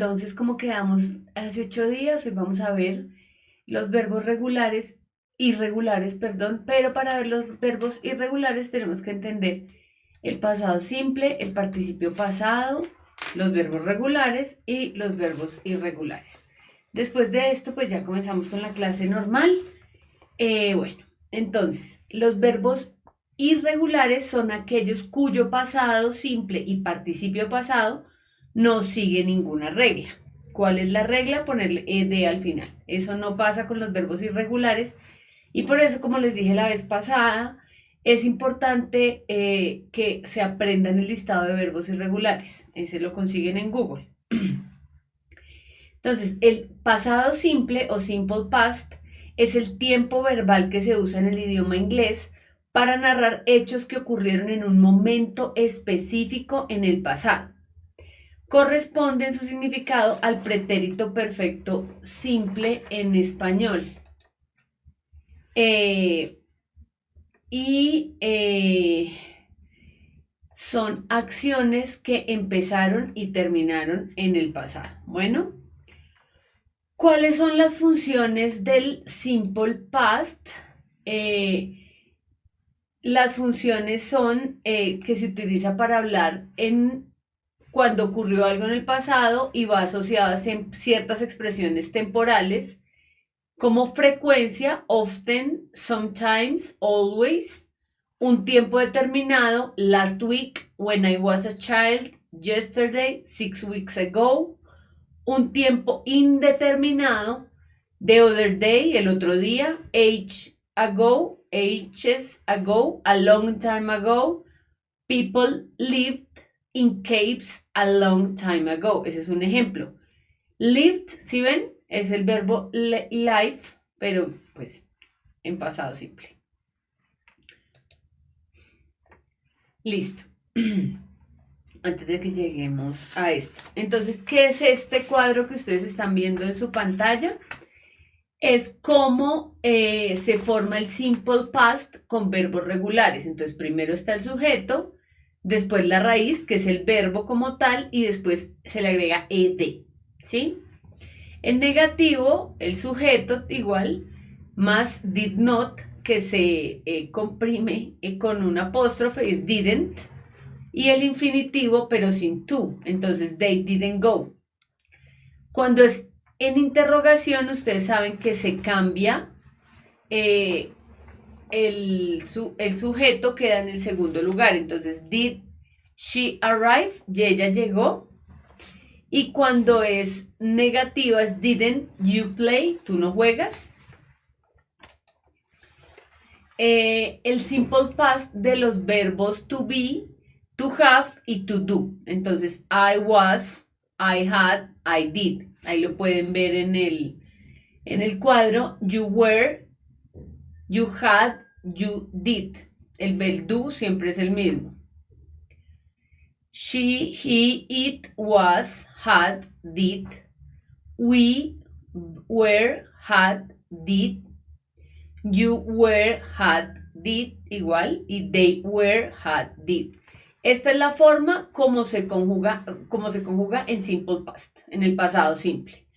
entonces, como quedamos hace 8 días, hoy vamos a ver los verbos regulares, irregulares, perdón, pero para ver los verbos irregulares tenemos que entender el pasado simple, el participio pasado, los verbos regulares y los verbos irregulares. Después de esto, pues ya comenzamos con la clase normal. Bueno, entonces, los verbos irregulares son aquellos cuyo pasado simple y participio pasado no sigue ninguna regla. ¿Cuál es la regla? Ponerle ed al final. Eso no pasa con los verbos irregulares y por eso, como les dije la vez pasada, es importante que se aprendan el listado de verbos irregulares. Ese lo consiguen en Google. Entonces, el pasado simple o simple past es el tiempo verbal que se usa en el idioma inglés para narrar hechos que ocurrieron en un momento específico en el pasado. Corresponde en su significado al pretérito perfecto simple en español. Son acciones que empezaron y terminaron en el pasado. Bueno, ¿cuáles son las funciones del simple past? Las funciones son que se utiliza para hablar cuando ocurrió algo en el pasado y va asociada a ciertas expresiones temporales como frecuencia, often, sometimes, always, un tiempo determinado, last week, when I was a child, yesterday, 6 weeks ago, un tiempo indeterminado, the other day, el otro día, ages ago, a long time ago, people lived in caves a long time ago. Ese es un ejemplo. Lived, ¿sí ven? Es el verbo life, pero pues en pasado simple. Listo. Antes de que lleguemos a esto. Entonces, ¿qué es este cuadro que ustedes están viendo en su pantalla? Es cómo se forma el simple past con verbos regulares. Entonces, primero está el sujeto, después la raíz, que es el verbo como tal, y después se le agrega ed, ¿sí? En negativo, el sujeto igual, más did not, que se comprime con un apóstrofe, es didn't, y el infinitivo, pero sin to, entonces they didn't go. Cuando es en interrogación, ustedes saben que se cambia, el sujeto queda en el segundo lugar, entonces did she arrive, y ella llegó. Y cuando es negativa es didn't you play, tú no juegas. El simple past de los verbos to be, to have y to do. Entonces, I was, I had, I did. Ahí lo pueden ver en el cuadro. You were, you had, you did. El verbo do siempre es el mismo. She, he, it, was, had, did. We, were, had, did. You were, had, did, igual. Y they were, had, did. Esta es la forma como se conjuga en simple past, en el pasado simple.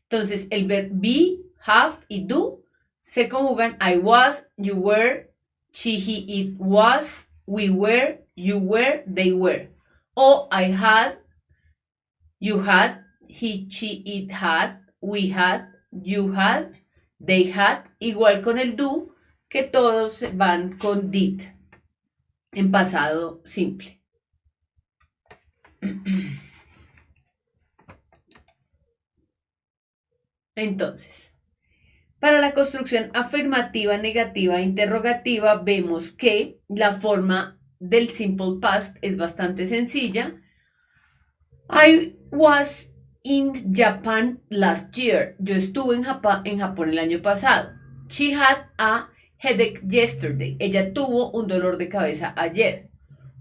Entonces, el verbo be, have y do se conjugan I was, you were, she, he, it was, we were, you were, they were. O I had, you had, he, she, it had, we had, you had, they had. Igual con el do, que todos van con did en pasado simple. Entonces, para la construcción afirmativa, negativa e interrogativa, vemos que la forma del simple past es bastante sencilla. I was in Japan last year. Yo estuve en Japón el año pasado. She had a headache yesterday. Ella tuvo un dolor de cabeza ayer.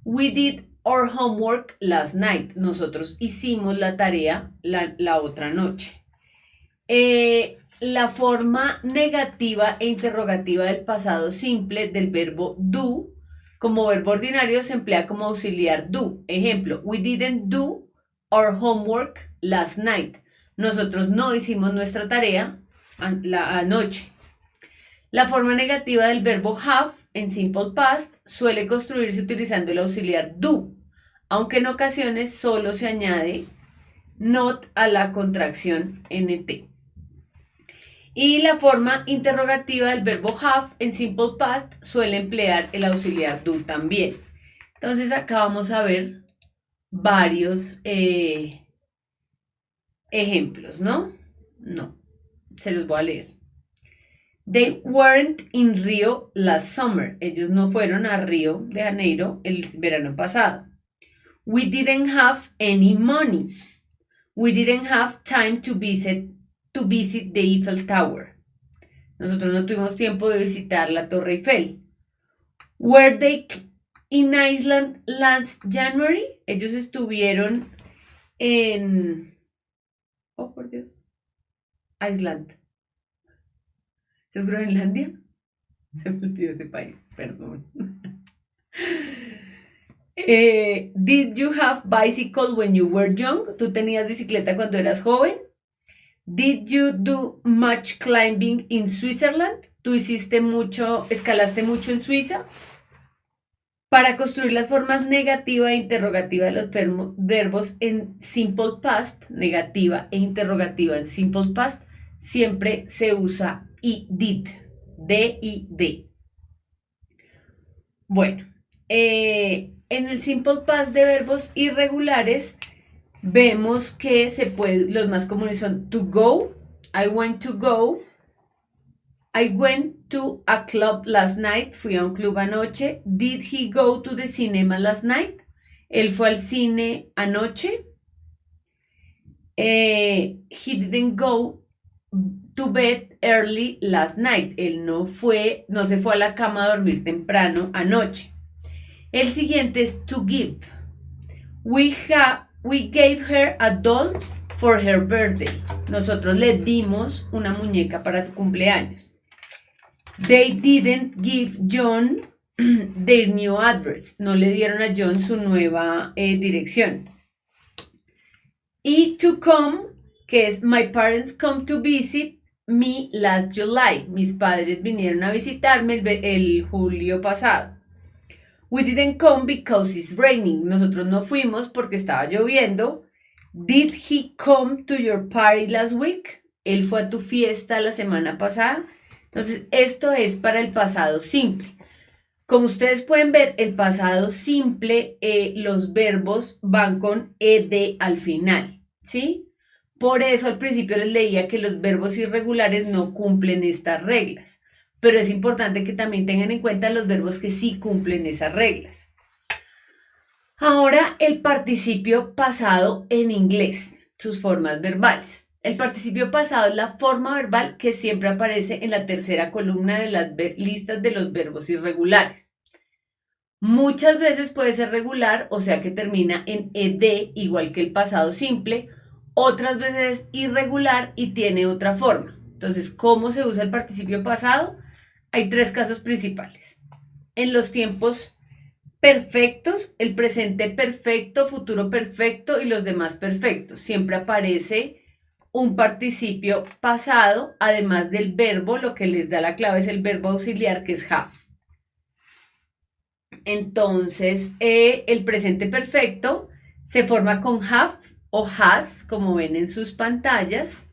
We did our homework last night. Nosotros hicimos la tarea la otra noche. La forma negativa e interrogativa del pasado simple del verbo do como verbo ordinario se emplea como auxiliar do. Ejemplo, we didn't do our homework last night. nosotros no hicimos nuestra tarea anoche. La forma negativa del verbo have en simple past suele construirse utilizando el auxiliar do, aunque en ocasiones solo se añade not a la contracción nt. Y la forma interrogativa del verbo have en simple past suele emplear el auxiliar do también. Entonces acá vamos a ver varios ejemplos, ¿no? No, se los voy a leer. They weren't in Rio last summer. Ellos no fueron a Río de Janeiro el verano pasado. We didn't have any money. We didn't have time to visit the Eiffel Tower. Nosotros no tuvimos tiempo de visitar la Torre Eiffel. Were they in Iceland last January? Ellos estuvieron en... Oh, por Dios. Iceland. ¿Es Groenlandia? Se me olvidó ese país, perdón. Did you have bicycle when you were young? ¿Tú tenías bicicleta cuando eras joven? Did you do much climbing in Switzerland? ¿Tú escalaste mucho en Suiza? Para construir las formas negativa e interrogativa de los verbos en simple past, negativa e interrogativa en simple past, siempre se usa did, D-I-D. Bueno, en el simple past de verbos irregulares vemos que los más comunes son to go, I went to go, I went to a club last night, fui a un club anoche. Did he go to the cinema last night? Él fue al cine anoche. He didn't go to bed early last night. Él no se fue a la cama a dormir temprano anoche. El siguiente es to give. We gave her a doll for her birthday. Nosotros le dimos una muñeca para su cumpleaños. They didn't give John their new address. No le dieron a John su nueva dirección. Y to come, que es my parents come to visit me last July. Mis padres vinieron a visitarme el julio pasado. We didn't come because it's raining. Nosotros no fuimos porque estaba lloviendo. Did he come to your party last week? Él fue a tu fiesta la semana pasada. Entonces, esto es para el pasado simple. Como ustedes pueden ver, el pasado simple, los verbos van con ed al final, ¿sí? Por eso al principio les leía que los verbos irregulares no cumplen estas reglas. Pero es importante que también tengan en cuenta los verbos que sí cumplen esas reglas. Ahora, el participio pasado en inglés, sus formas verbales. El participio pasado es la forma verbal que siempre aparece en la tercera columna de las listas de los verbos irregulares. Muchas veces puede ser regular, o sea que termina en ed, igual que el pasado simple. Otras veces es irregular y tiene otra forma. Entonces, ¿cómo se usa el participio pasado? Hay tres casos principales. En los tiempos perfectos, el presente perfecto, futuro perfecto y los demás perfectos. Siempre aparece un participio pasado, además del verbo, lo que les da la clave es el verbo auxiliar que es have. Entonces, el presente perfecto se forma con have o has, como ven en sus pantallas,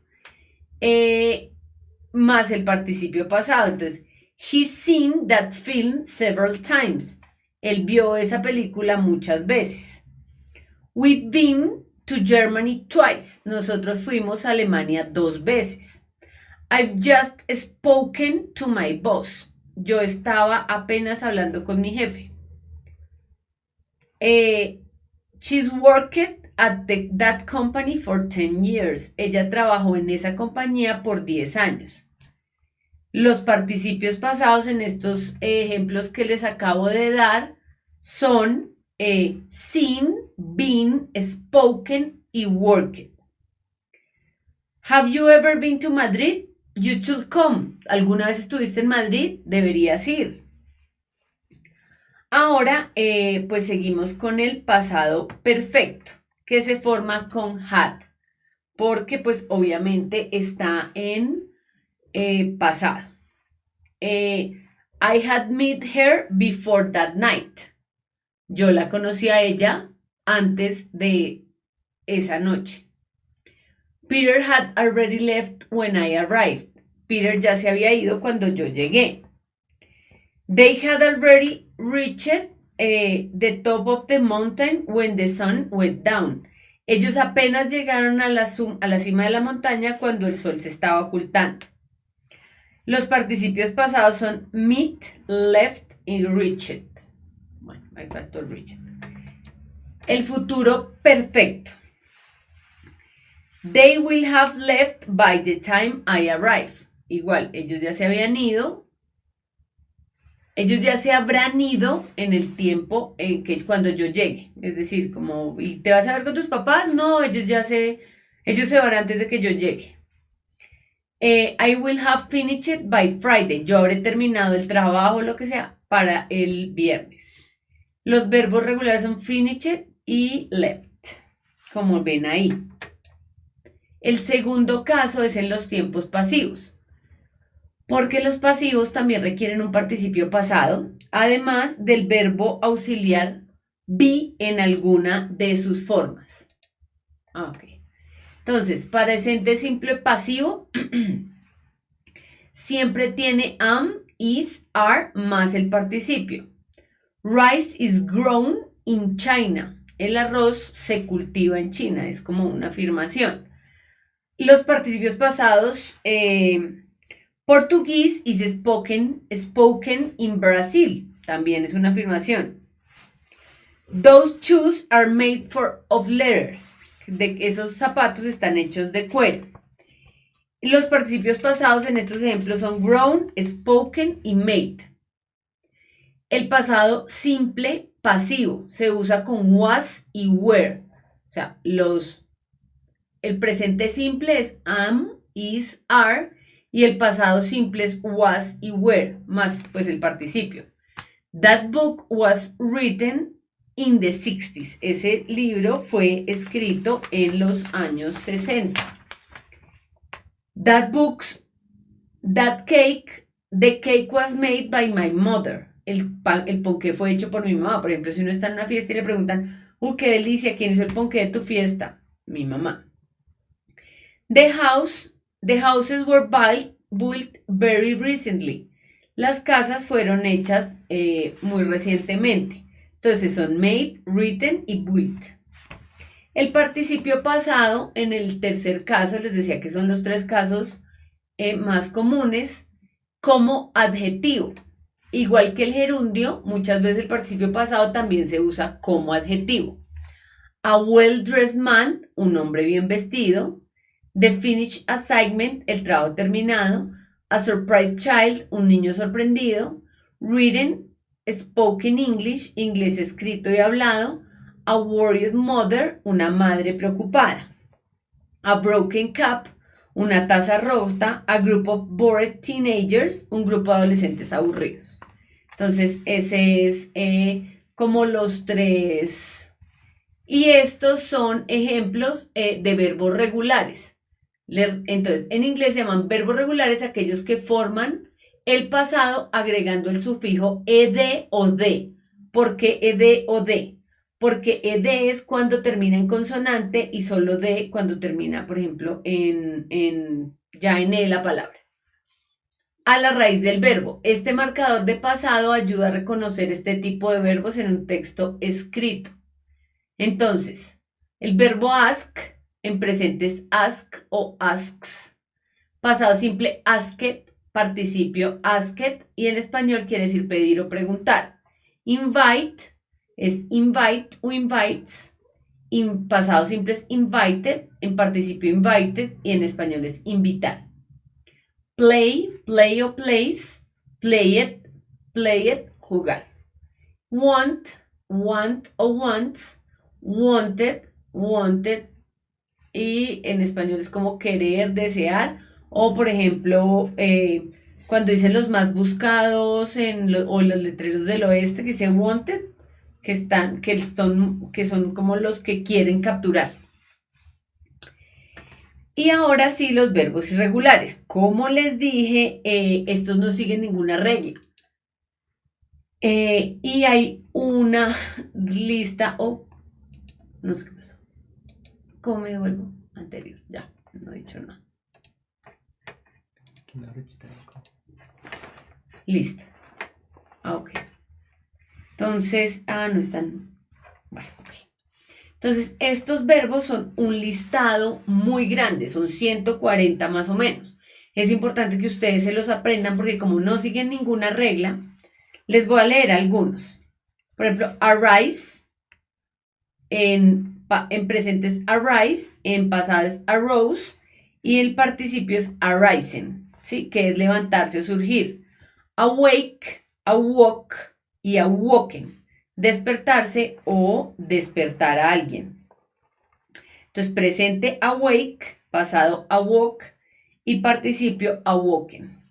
más el participio pasado. Entonces, he's seen that film several times. Él vio esa película muchas veces. We've been to Germany twice. Nosotros fuimos a Alemania 2 veces. I've just spoken to my boss. Yo estaba apenas hablando con mi jefe. She's worked at that company for 10 years. Ella trabajó en esa compañía por 10 años. Los participios pasados en estos ejemplos que les acabo de dar son seen, been, spoken y worked. Have you ever been to Madrid? You should come. ¿Alguna vez estuviste en Madrid? Deberías ir. Ahora, pues seguimos con el pasado perfecto, que se forma con had. porque pues obviamente está en pasado. I had met her before that night. Yo la conocí a ella antes de esa noche. Peter had already left when I arrived. Peter ya se había ido cuando yo llegué. They had already reached the top of the mountain when the sun went down. Ellos apenas llegaron a la cima de la montaña cuando el sol se estaba ocultando. Los participios pasados son meet, left y reached. Bueno, ahí faltó el reached. El futuro perfecto. They will have left by the time I arrive. Igual, ellos ya se habían ido. Ellos ya se habrán ido en el tiempo en que cuando yo llegue. Es decir, como, ¿y te vas a ver con tus papás? No, ellos se van antes de que yo llegue. I will have finished by Friday. Yo habré terminado el trabajo, lo que sea, para el viernes. Los verbos regulares son finished y left, como ven ahí. El segundo caso es en los tiempos pasivos, porque los pasivos también requieren un participio pasado, además del verbo auxiliar be en alguna de sus formas. Ok. Entonces, presente simple pasivo siempre tiene am, is, are más el participio. Rice is grown in China. El arroz se cultiva en China, es como una afirmación. Los participios pasados, Portuguese is spoken in Brazil, también es una afirmación. Those shoes are made of leather. Esos zapatos están hechos de cuero. Los participios pasados en estos ejemplos son grown, spoken y made. El pasado simple pasivo se usa con was y were. O sea, el presente simple es am, is, are, y el pasado simple es was y were, más pues el participio. That book was written in the 60s. Ese libro fue escrito en los años 60. The cake was made by my mother. El ponqué fue hecho por mi mamá. Por ejemplo, si uno está en una fiesta y le preguntan, qué delicia, ¿quién hizo el ponqué de tu fiesta? Mi mamá. The houses were built very recently. Las casas fueron hechas muy recientemente. Entonces son made, written y built. El participio pasado, en el tercer caso, les decía que son los tres casos más comunes, como adjetivo. Igual que el gerundio, muchas veces el participio pasado también se usa como adjetivo. A well-dressed man, un hombre bien vestido. The finished assignment, el trabajo terminado. A surprised child, un niño sorprendido. Written, spoken English, inglés escrito y hablado. A worried mother, una madre preocupada. A broken cup, una taza rota. A group of bored teenagers, un grupo de adolescentes aburridos. Entonces, ese es como los tres. Y estos son ejemplos de verbos regulares. Entonces, en inglés se llaman verbos regulares aquellos que forman el pasado agregando el sufijo ed o de. ¿Por qué ed o de? Porque ed es cuando termina en consonante y solo de cuando termina, por ejemplo, ya en e la palabra. A la raíz del verbo. Este marcador de pasado ayuda a reconocer este tipo de verbos en un texto escrito. Entonces, el verbo ask en presente es ask o asks. Pasado simple asked, participio asked y en español quiere decir pedir o preguntar. Invite es invite o invites. Pasado simple es invited, en participio invited y en español es invitar. Play o plays, play it, jugar. Want o wants, wanted y en español es como querer, desear. O por ejemplo, cuando dicen los más buscados o los letreros del oeste que dice wanted, que son como los que quieren capturar. Y ahora sí, los verbos irregulares. Como les dije, estos no siguen ninguna regla. Y hay una lista, no sé qué pasó. ¿Cómo me devuelvo? Anterior, ya, no he dicho nada. Listo. Ok. Entonces, no están. Bueno, ok. Entonces, estos verbos son un listado muy grande, son 140 más o menos. Es importante que ustedes se los aprendan porque como no siguen ninguna regla, les voy a leer algunos. Por ejemplo, arise, en presente es arise, en pasado es arose y el participio es arisen, ¿sí? Que es levantarse o surgir. Awake, awoke y awoken, despertarse o despertar a alguien. Entonces, presente awake, pasado awoke y participio awoken.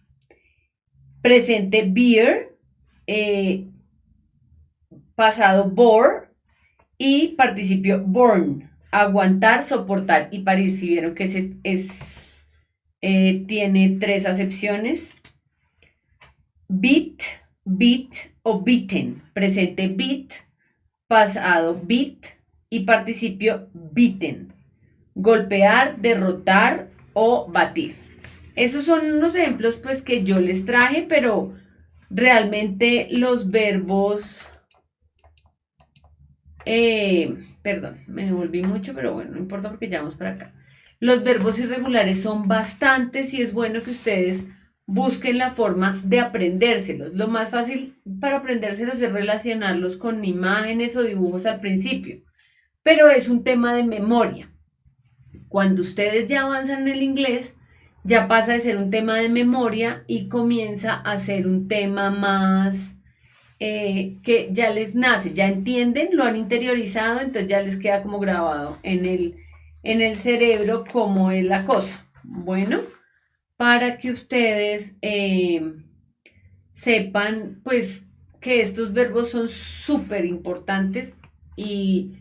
Presente bear, pasado bore y participio born, aguantar, soportar y parir. Si vieron que tiene tres acepciones. Beat, beat o beaten. Presente beat, pasado beat y participio beaten. Golpear, derrotar o batir. Esos son unos ejemplos pues que yo les traje, pero realmente los verbos, perdón, me devolví mucho, pero bueno, no importa porque ya vamos para acá. Los verbos irregulares son bastantes y es bueno que ustedes busquen la forma de aprendérselos. Lo más fácil para aprendérselos es relacionarlos con imágenes o dibujos al principio, pero es un tema de memoria. Cuando ustedes ya avanzan en el inglés, ya pasa de ser un tema de memoria y comienza a ser un tema más que ya les nace, ya entienden, lo han interiorizado, entonces ya les queda como grabado en el cerebro cómo es la cosa. Bueno, para que ustedes sepan pues que estos verbos son súper importantes y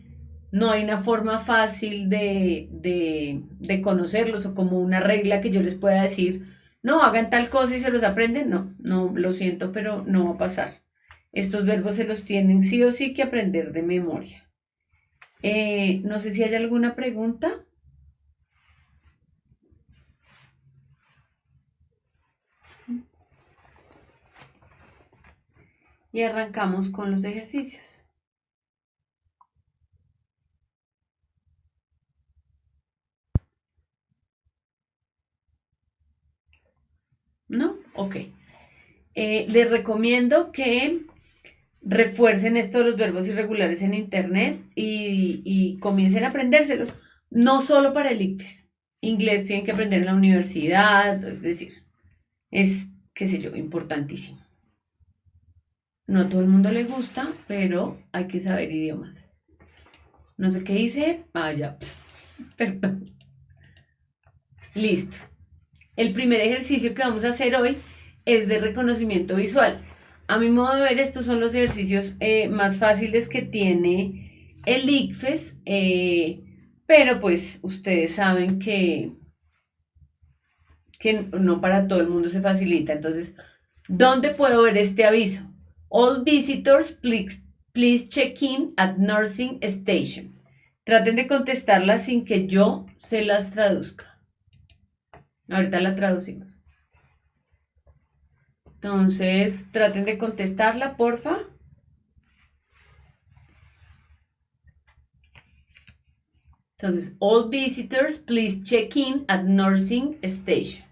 no hay una forma fácil de conocerlos o como una regla que yo les pueda decir, no, hagan tal cosa y se los aprenden. No, no, lo siento, pero no va a pasar. Estos verbos se los tienen sí o sí que aprender de memoria. No sé si hay alguna pregunta. Y arrancamos con los ejercicios. ¿No? Ok. Les recomiendo que refuercen esto de los verbos irregulares en internet y comiencen a aprendérselos. No solo para el ICFES. Inglés tienen que aprender en la universidad, es decir, es, qué sé yo, importantísimo. No a todo el mundo le gusta, pero hay que saber idiomas. No sé qué hice. Ya. Perdón. Listo. El primer ejercicio que vamos a hacer hoy es de reconocimiento visual. A mi modo de ver, estos son los ejercicios más fáciles que tiene el ICFES, pero pues ustedes saben que no para todo el mundo se facilita. Entonces, ¿dónde puedo ver este aviso? All visitors, please check in at nursing station. Traten de contestarla sin que yo se las traduzca. Ahorita la traducimos. Entonces, traten de contestarla, porfa. Entonces, all visitors, please check in at nursing station.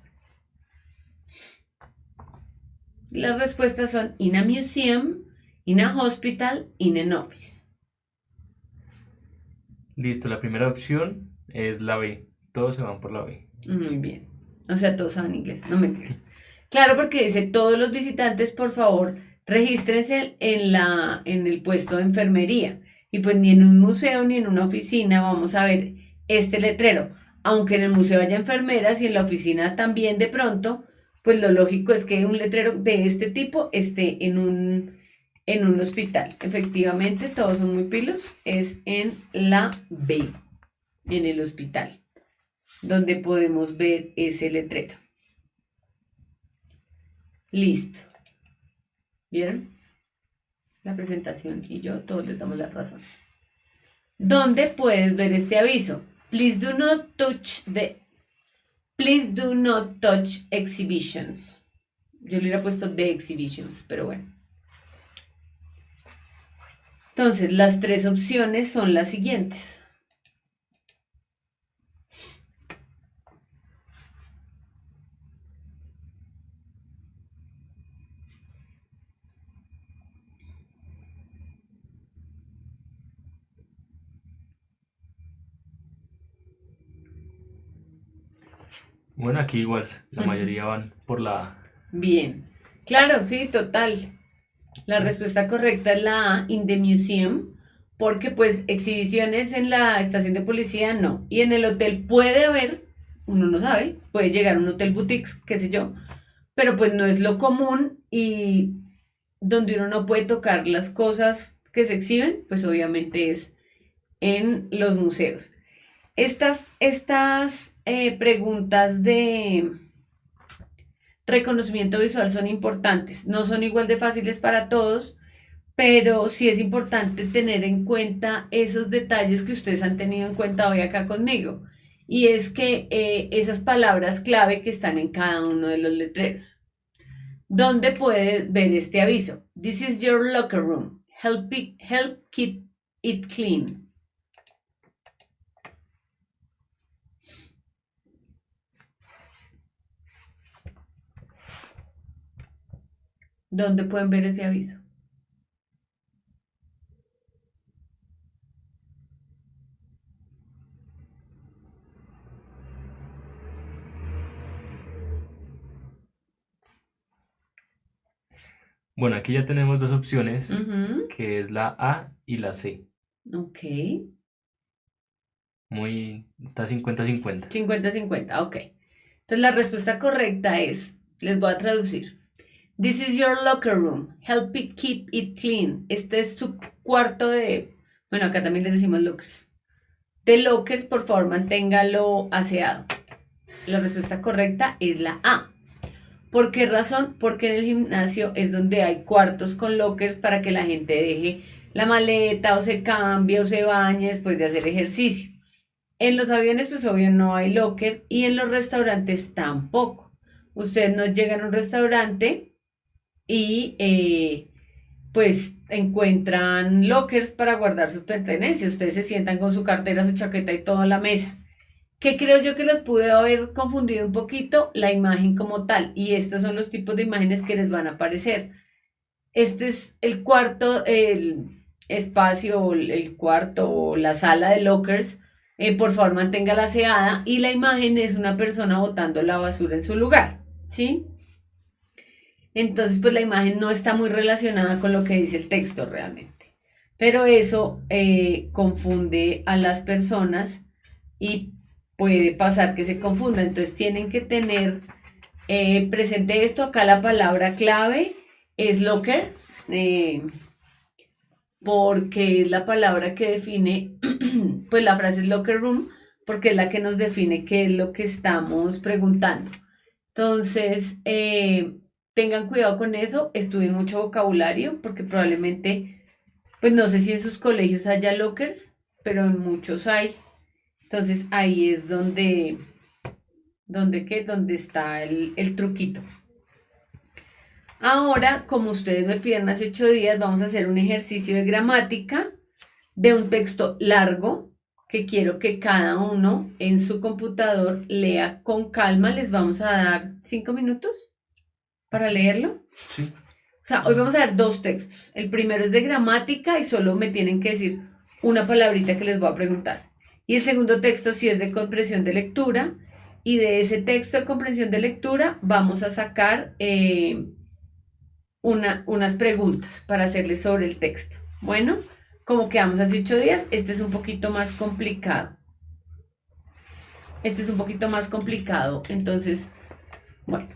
Las respuestas son in a museum, in a hospital, in an office. Listo, la primera opción es la B. Todos se van por la B. Muy bien. O sea, todos saben inglés, no mentira. Claro, porque dice, todos los visitantes, por favor, regístrense en el puesto de enfermería. Y pues ni en un museo ni en una oficina vamos a ver este letrero. Aunque en el museo haya enfermeras y en la oficina también de pronto, pues lo lógico es que un letrero de este tipo esté en un hospital. Efectivamente, todos son muy pilos, es en la B, en el hospital. donde podemos ver ese letrero. Listo. ¿Vieron? La presentación y yo todos les damos la razón. ¿Dónde puedes ver este aviso? Please do not touch exhibitions. Yo le hubiera puesto the exhibitions, pero bueno. Entonces, las tres opciones son las siguientes. Bueno, aquí igual, la mayoría van por la A. Bien. Claro, sí, total. La respuesta correcta es la A, in the museum, porque pues exhibiciones en la estación de policía no. Y en el hotel puede haber, uno no sabe, puede llegar a un hotel boutique, qué sé yo, pero pues no es lo común y donde uno no puede tocar las cosas que se exhiben, pues obviamente es en los museos. Estas preguntas de reconocimiento visual son importantes, no son igual de fáciles para todos, pero sí es importante tener en cuenta esos detalles que ustedes han tenido en cuenta hoy acá conmigo. Y es que esas palabras clave que están en cada uno de los letreros. ¿Dónde puedes ver este aviso? This is your locker room. Help keep it clean. ¿Dónde pueden ver ese aviso? Bueno, aquí ya tenemos dos opciones, Ujú. que es la A y la C. Ok. Está 50-50. 50-50, ok. Entonces la respuesta correcta es, les voy a traducir. This is your locker room. Keep it clean. Este es su cuarto de, bueno, acá también les decimos lockers. De lockers, por favor, manténgalo aseado. La respuesta correcta es la A. ¿Por qué razón? Porque en el gimnasio es donde hay cuartos con lockers para que la gente deje la maleta o se cambie o se bañe después de hacer ejercicio. En los aviones, pues obvio no hay locker y en los restaurantes tampoco. Ustedes no llegan a un restaurante y pues encuentran lockers para guardar sus pertenencias. Ustedes se sientan con su cartera, su chaqueta y todo en la mesa. ¿Qué creo yo que los pude haber confundido un poquito? La imagen como tal. Y estos son los tipos de imágenes que les van a aparecer. Este es el cuarto, el espacio, el cuarto o la sala de lockers. Por favor, manténgala aseada. Y la imagen es una persona botando la basura en su lugar. ¿Sí? Entonces, pues la imagen no está muy relacionada con lo que dice el texto realmente. Pero eso confunde a las personas y puede pasar que se confundan. Entonces, tienen que tener presente esto. Acá la palabra clave es locker, porque es la palabra que define, pues la frase es locker room, porque es la que nos define qué es lo que estamos preguntando. Entonces, tengan cuidado con eso, estudien mucho vocabulario, porque probablemente, pues no sé si en sus colegios haya lockers, pero en muchos hay. Entonces ahí es donde está el truquito. Ahora, como ustedes me pidieron hace 8 días, vamos a hacer un ejercicio de gramática de un texto largo que quiero que cada uno en su computador lea con calma. Les vamos a dar 5 minutos para leerlo. Sí. O sea, hoy vamos a ver dos textos. El primero es de gramática y solo me tienen que decir una palabrita que les voy a preguntar. Y el segundo texto sí es de comprensión de lectura. Y de ese texto de comprensión de lectura vamos a sacar unas preguntas para hacerles sobre el texto. Bueno, como quedamos hace 8 días, este es un poquito más complicado. Este es un poquito más complicado. Entonces, bueno,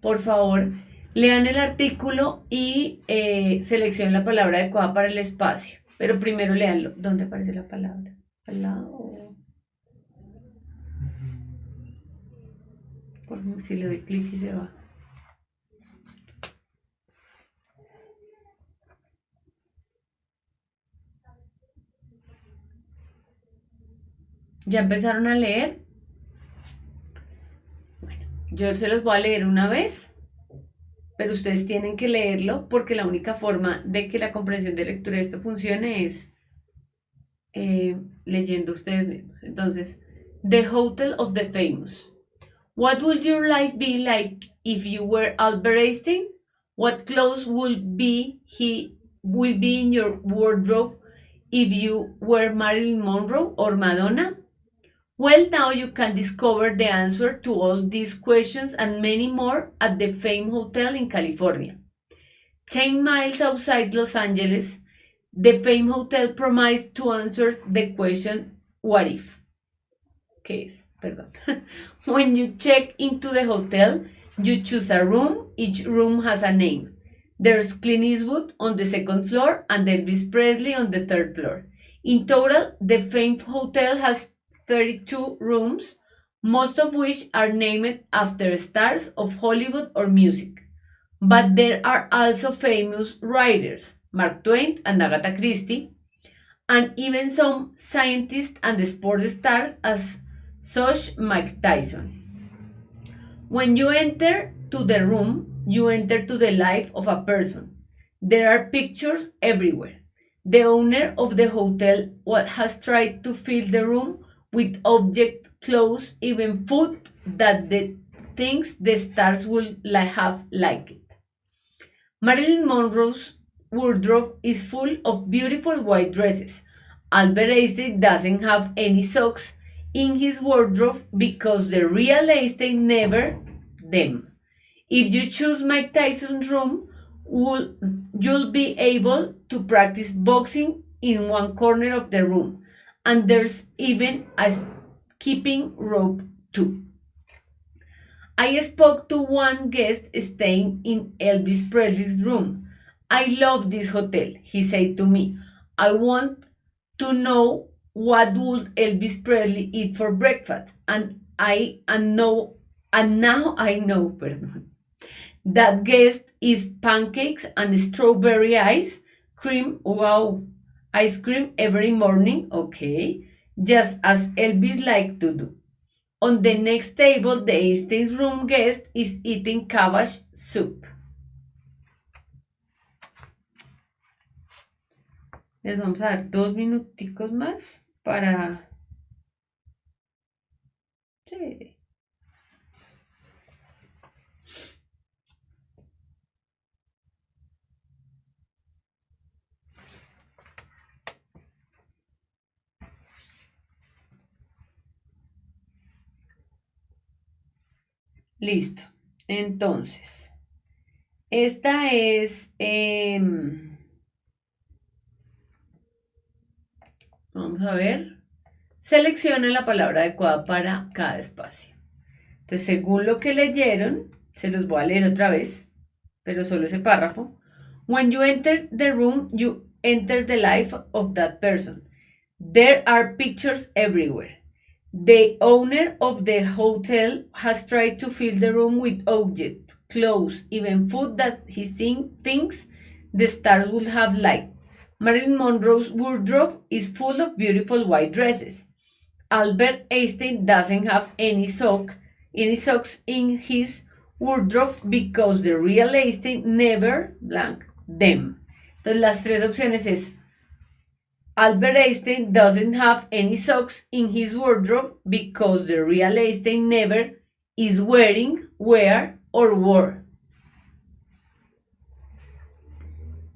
por favor, lean el artículo y seleccionen la palabra adecuada para el espacio. Pero primero leanlo. ¿Dónde aparece la palabra? ¿Al lado? Porque si le doy clic y se va. ¿Ya empezaron a leer? Bueno, yo se los voy a leer una vez, pero ustedes tienen que leerlo porque la única forma de que la comprensión de lectura de esto funcione es leyendo ustedes mismos. Entonces, The Hotel of the Famous. What would your life be like if you were Albert Einstein? What clothes would be in your wardrobe if you were Marilyn Monroe or Madonna? Well, now you can discover the answer to all these questions and many more at the Fame Hotel in California. 10 miles outside Los Angeles, the Fame Hotel promises to answer the question, what if? ¿Qué es? Perdón. When you check into the hotel, you choose a room. Each room has a name. There's Clint Eastwood on the second floor and Elvis Presley on the third floor. In total, the Fame Hotel has 32 rooms, most of which are named after stars of Hollywood or music. But there are also famous writers, Mark Twain and Agatha Christie, and even some scientists and sports stars as such Mike Tyson. When you enter to the room, you enter to the life of a person. There are pictures everywhere. The owner of the hotel has tried to fill the room with objects, clothes, even food that the things the stars would have liked. Marilyn Monroe's wardrobe is full of beautiful white dresses. Albert Einstein doesn't have any socks in his wardrobe because the real Einstein never them. If you choose Mike Tyson's room, you'll be able to practice boxing in one corner of the room, and there's even a skipping rope too. I spoke to one guest staying in Elvis Presley's room. I love this hotel, he said to me. I want to know what would Elvis Presley eat for breakfast, and now I know, that guest is pancakes and strawberry ice cream. Wow, ice cream every morning, okay, just as Elvis liked to do. On the next table, the Einstein's room guest is eating cabbage soup. Les vamos a dar 2 minuticos más para... Sí. Listo. Entonces, esta es... vamos a ver. Seleccione la palabra adecuada para cada espacio. Entonces, según lo que leyeron, se los voy a leer otra vez, pero solo ese párrafo. When you enter the room, you enter the life of that person. There are pictures everywhere. The owner of the hotel has tried to fill the room with objects, clothes, even food that he thinks the stars would have liked. Marilyn Monroe's wardrobe is full of beautiful white dresses. Albert Einstein doesn't have any socks in his wardrobe because the real Einstein never blank them. Entonces las tres opciones es Albert Einstein doesn't have any socks in his wardrobe because the real Einstein never is wearing, wear or wore.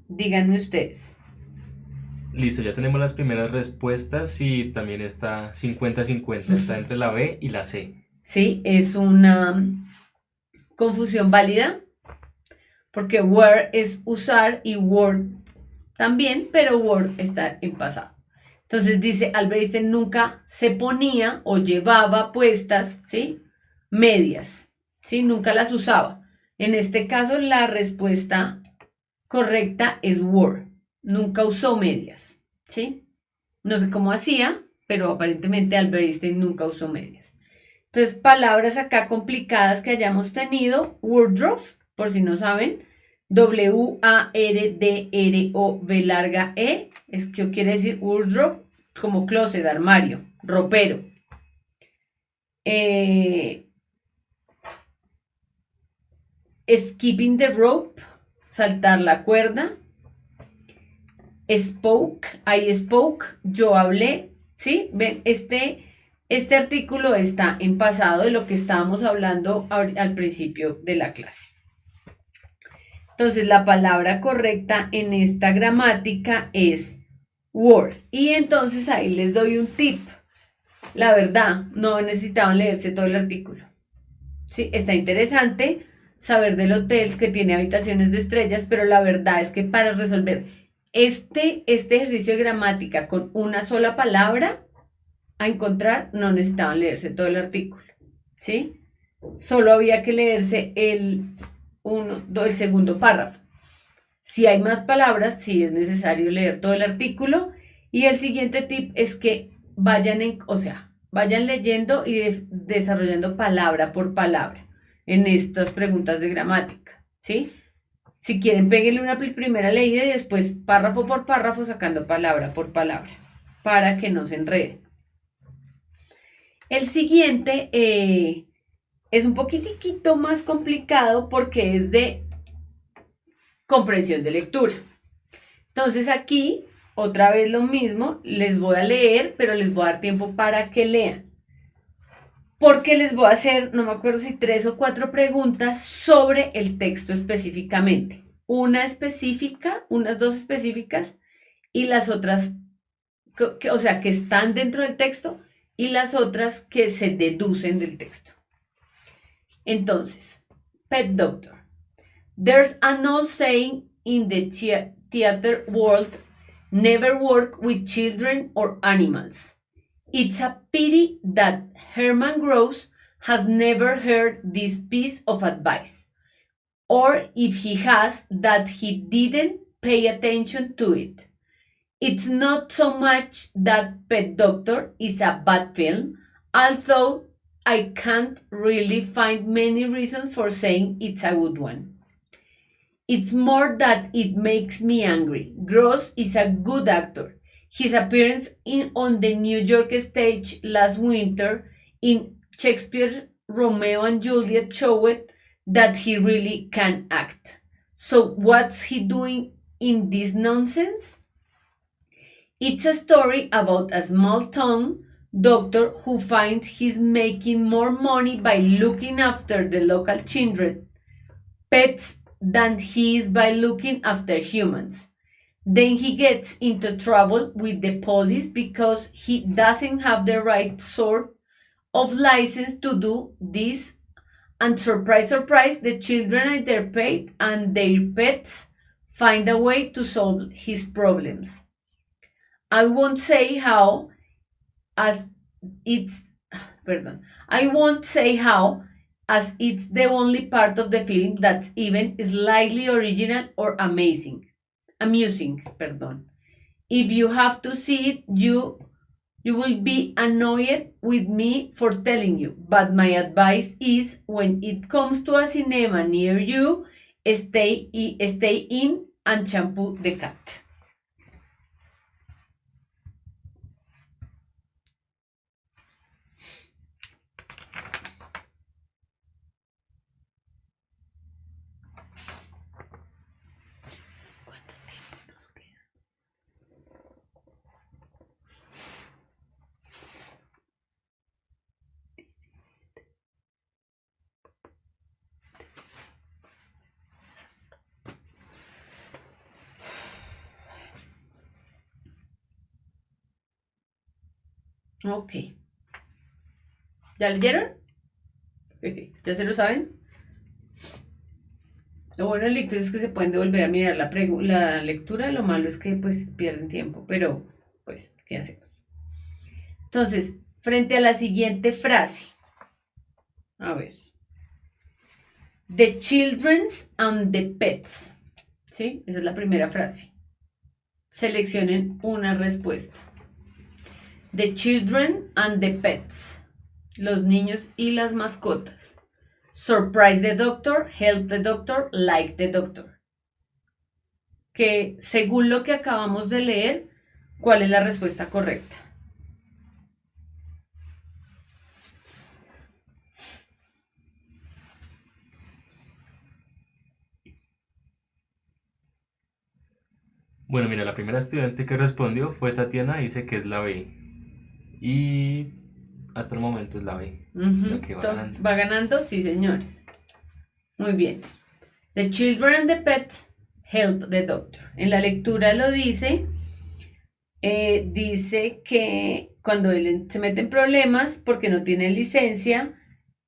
Díganme ustedes. Listo, ya tenemos las primeras respuestas y también está 50-50, está entre la B y la C. Sí, es una confusión válida porque wear es usar y wore también, pero wore está en pasado. Entonces dice, Albert Einstein nunca se ponía o llevaba puestas, ¿sí? Medias, ¿sí? Nunca las usaba. En este caso la respuesta correcta es wore. Nunca usó medias, ¿sí? No sé cómo hacía, pero aparentemente Albert Einstein nunca usó medias. Entonces, palabras acá complicadas que hayamos tenido. Wardrobe, por si no saben. W-A-R-D-R-O-V larga E. Es que quiere decir wardrobe, como closet, armario, ropero. Skipping the rope, saltar la cuerda. Spoke, I spoke, yo hablé, ¿sí? Ven, este artículo está en pasado de lo que estábamos hablando al principio de la clase. Entonces, la palabra correcta en esta gramática es word. Y entonces ahí les doy un tip. La verdad, no necesitaban leerse todo el artículo. ¿Sí? Está interesante saber del hotel que tiene habitaciones de estrellas, pero la verdad es que para resolver este ejercicio de gramática con una sola palabra a encontrar, no necesitaban leerse todo el artículo, ¿sí? Solo había que leerse el segundo párrafo. Si hay más palabras, sí es necesario leer todo el artículo. Y el siguiente tip es que vayan leyendo y desarrollando palabra por palabra en estas preguntas de gramática, ¿sí? Si quieren, péguenle una primera leída y después párrafo por párrafo sacando palabra por palabra para que no se enrede. El siguiente es un poquitico más complicado porque es de comprensión de lectura. Entonces aquí, otra vez lo mismo, les voy a leer, pero les voy a dar tiempo para que lean. Porque les voy a hacer, no me acuerdo si 3 o 4 preguntas sobre el texto específicamente. Una específica, unas 2 específicas y las otras, que están dentro del texto y las otras que se deducen del texto. Entonces, pet doctor. There's an old saying in the theater world, never work with children or animals. It's a pity that Herman Gross has never heard this piece of advice, or if he has, that he didn't pay attention to it. It's not so much that Pet Doctor is a bad film, although I can't really find many reasons for saying it's a good one. It's more that it makes me angry. Gross is a good actor. His appearance on the New York stage last winter in Shakespeare's Romeo and Juliet showed that he really can act. So what's he doing in this nonsense? It's a story about a small-town doctor who finds he's making more money by looking after the local children, pets, than he is by looking after humans. Then he gets into trouble with the police because he doesn't have the right sort of license to do this. And surprise, surprise, the children and their pets find a way to solve his problems. I won't say how, as it's the only part of the film that's even slightly original or amusing. If you have to see it, you will be annoyed with me for telling you, but my advice is when it comes to a cinema near you, stay in and shampoo the cat. Ok. ¿Ya leyeron? ¿Ya se lo saben? Lo bueno del lectura es que se pueden devolver a mirar la lectura. Lo malo es que pues pierden tiempo. Pero, pues, ¿qué hacemos? Entonces, frente a la siguiente frase. A ver. The children's and the pets. ¿Sí? Esa es la primera frase. Seleccionen una respuesta. The children and the pets. los niños y las mascotas. Surprise the doctor, help the doctor, like the doctor. Que según lo que acabamos de leer, ¿cuál es la respuesta correcta? Bueno, mira, la primera estudiante que respondió fue Tatiana, dice que es la B. Y hasta el momento es la B, la que va Entonces, ganando. va ganando, sí, señores. Muy bien. The children and the pets help the doctor. En la lectura lo dice, dice que cuando él se mete en problemas porque no tiene licencia,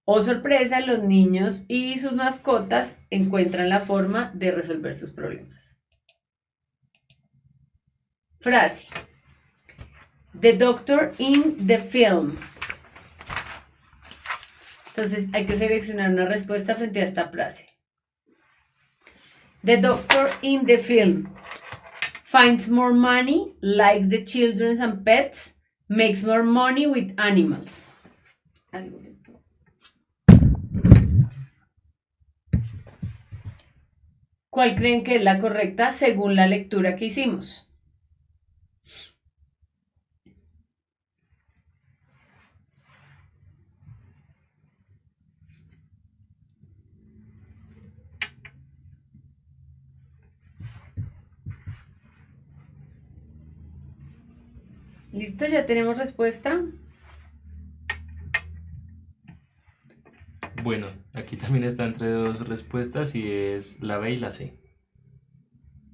o sorpresa, los niños y sus mascotas encuentran la forma de resolver sus problemas. Frase. The doctor in the film. Entonces hay que seleccionar una respuesta frente a esta frase. The doctor in the film finds more money, likes the children and pets, makes more money with animals. ¿Cuál creen que es la correcta según la lectura que hicimos? ¿Listo? ¿Ya tenemos respuesta? Bueno, aquí también está entre dos respuestas y es la B y la C.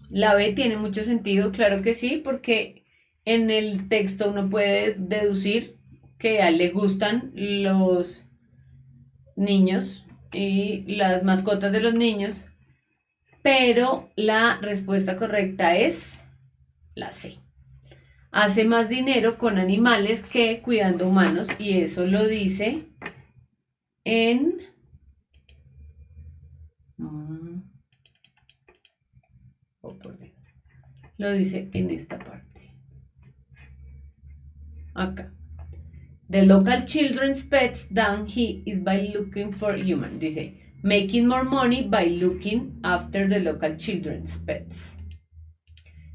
La B tiene mucho sentido, claro que sí, porque en el texto uno puede deducir que a él le gustan los niños y las mascotas de los niños, pero la respuesta correcta es la C. Hace más dinero con animales que cuidando humanos y eso lo dice en... Oh, por Dios. Lo dice en esta parte. Acá. The local children's pets down he is by looking for human. Dice, making more money by looking after the local children's pets.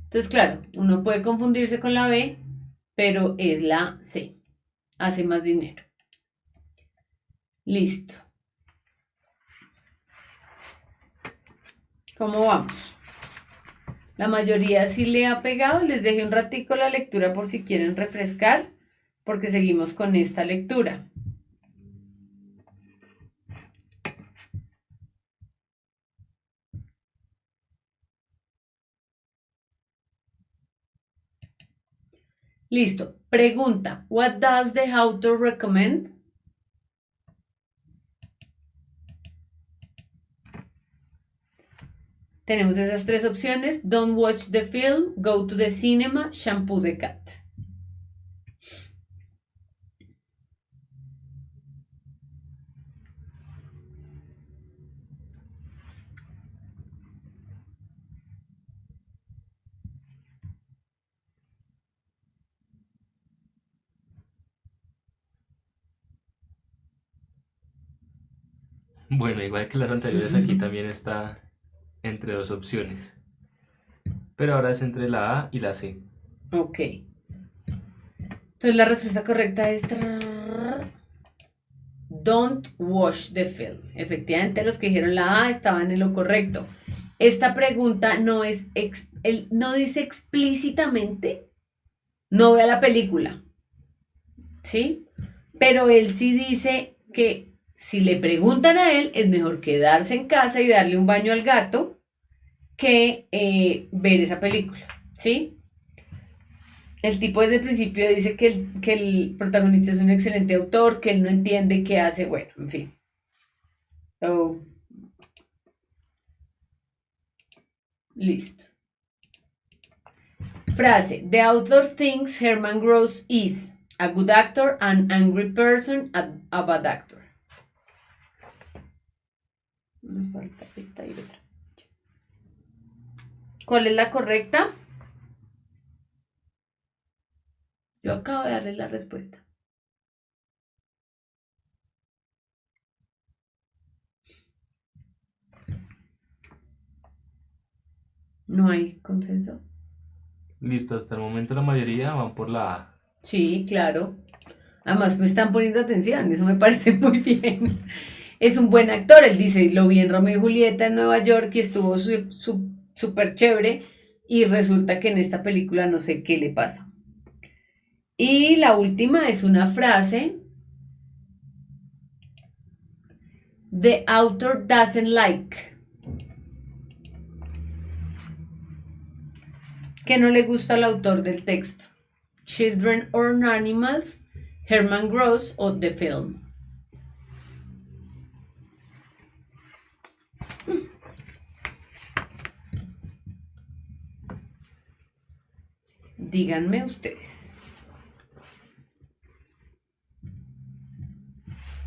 Entonces, claro, uno puede confundirse con la B, pero es la C. Hace más dinero. Listo. ¿Cómo vamos? La mayoría sí le ha pegado. Les dejé un ratico la lectura por si quieren refrescar, porque seguimos con esta lectura. Listo. Pregunta. What does the author recommend? Tenemos esas tres opciones. Don't watch the film, go to the cinema, shampoo the cat. Bueno, igual que las anteriores, aquí también está entre dos opciones. Pero ahora es entre la A y la C. Ok. Entonces la respuesta correcta es don't watch the film. Efectivamente, los que dijeron la A estaban en lo correcto. Esta pregunta no es, él no dice explícitamente, no vea la película, ¿sí? Pero él sí dice que si le preguntan a él, es mejor quedarse en casa y darle un baño al gato que ver esa película, ¿sí? El tipo desde el principio dice que el protagonista es un excelente autor, que él no entiende qué hace, bueno, en fin. So, listo. Frase. The author thinks Herman Gross is a good actor, an angry person, a bad actor. Nos falta esta y otra. ¿Cuál es la correcta? Yo acabo de darle la respuesta. No hay consenso. Listo, hasta el momento la mayoría van por la A. Sí, claro. Además me están poniendo atención, eso me parece muy bien. Es un buen actor, él dice, lo vi en Romeo y Julieta en Nueva York y estuvo súper chévere y resulta que en esta película no sé qué le pasa. Y la última es una frase. The author doesn't like. ¿Qué no le gusta al autor del texto? Children or Animals, Herman Gross o The Film. Díganme ustedes.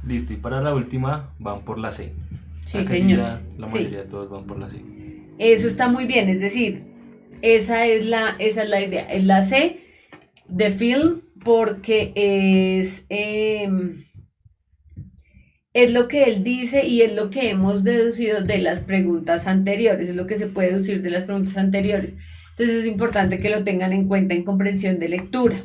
Listo, y para la última van por la C. Sí, Acá sí señores. ya la Sí. mayoría de todos van por la C. Eso está muy bien, es decir, esa es la idea. Es la C de film porque es lo que él dice y es lo que hemos deducido de las preguntas anteriores, es lo que se puede deducir de las preguntas anteriores. Entonces es importante que lo tengan en cuenta en comprensión de lectura.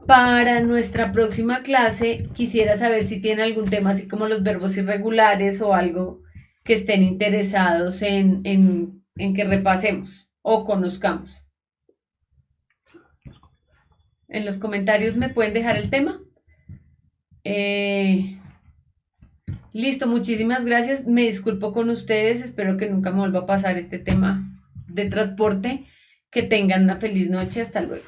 Para nuestra próxima clase quisiera saber si tienen algún tema así como los verbos irregulares o algo que estén interesados en que repasemos o conozcamos. En los comentarios me pueden dejar el tema. Listo, muchísimas gracias. Me disculpo con ustedes. Espero que nunca me vuelva a pasar este tema de transporte. Que tengan una feliz noche. Hasta luego.